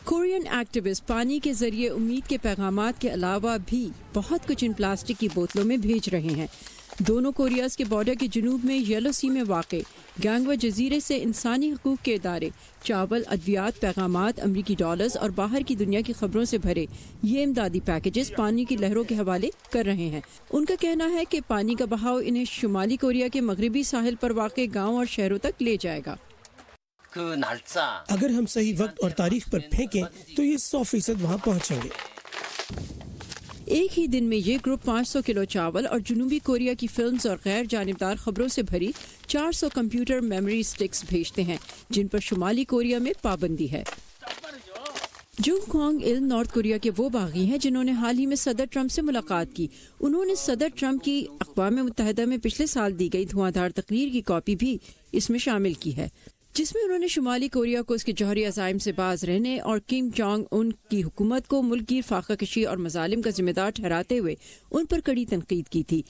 Korean activist پانی کے ذریعے امید کے پیغامات کے علاوہ بھی بہت کچھ ان پلاسٹک کی بوتلوں میں بھیج رہے ہیں۔ دونوں کوریاز کے بارڈر کے جنوب میں یلو سی میں واقع گانگوا جزیرے سے انسانی حقوق کے ادارے چاول، ادویات، پیغامات، امریکی ڈالرز اور باہر کی دنیا کی خبروں سے بھرے یہ امدادی پیکیجز پانی کی لہروں کے حوالے کر رہے ہیں۔ ان کا کہنا ہے کہ پانی کا بہاؤ انہیں شمالی کوریا کے مغربی ساحل پر واقع گاؤں اور شہروں تک لے جائے گا۔ اگر ہم صحیح وقت اور تاریخ پر پھینکیں تو یہ 100% وہاں پہنچیں گے۔ ایک ہی دن میں یہ گروپ 500 کلو چاول اور جنوبی کوریا کی فلمز اور غیر جانبدار خبروں سے بھری 400 کمپیوٹر میموری سٹکس بھیجتے ہیں جن پر شمالی کوریا میں پابندی ہے۔ جونگ کوانگ اِل نارتھ کوریا کے وہ باغی ہیں جنہوں نے حال ہی میں صدر ٹرمپ سے ملاقات کی۔ انہوں نے صدر ٹرمپ کی اقوام متحدہ میں پچھلے سال دی گئی دھواں دھار تقریر کی کاپی بھی اس میں شامل کی ہے، جس میں انہوں نے شمالی کوریا کو اس کے جوہری عزائم سے باز رہنے اور کم جونگ ان کی حکومت کو ملک کی فاقہ کشی اور مظالم کا ذمہ دار ٹھہراتے ہوئے ان پر کڑی تنقید کی تھی۔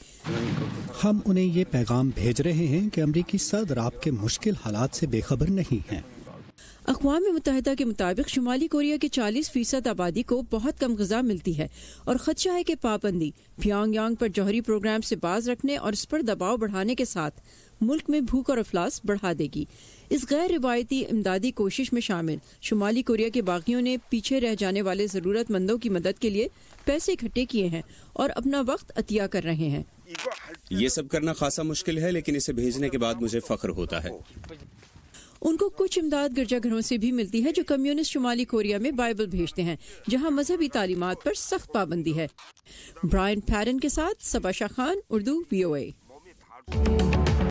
ہم انہیں یہ پیغام بھیج رہے ہیں کہ امریکی صدر آپ کے مشکل حالات سے بے خبر نہیں ہیں۔ اقوام متحدہ کے مطابق شمالی کوریا کے 40% آبادی کو بہت کم غذا ملتی ہے اور خدشہ ہے کہ پابندی پیونگ یانگ پر جوہری پروگرام سے باز رکھنے اور اس پر دباؤ بڑھانے کے ساتھ ملک میں بھوک اور افلاس بڑھا دے گی۔ اس غیر روایتی امدادی کوشش میں شامل شمالی کوریا کے باغیوں نے پیچھے رہ جانے والے ضرورت مندوں کی مدد کے لیے پیسے اکٹھے کیے ہیں اور اپنا وقت عطیہ کر رہے ہیں۔ یہ سب کرنا خاصا مشکل ہے لیکن اسے بھیجنے کے بعد مجھے فخر ہوتا ہے۔ ان کو کچھ امداد گرجا گھروں سے بھی ملتی ہے جو کمیونسٹ شمالی کوریا میں بائبل بھیجتے ہیں جہاں مذہبی تعلیمات پر سخت پابندی ہے۔ برائن پیرن کے ساتھ صبا شاہ خان، اردو، VOA۔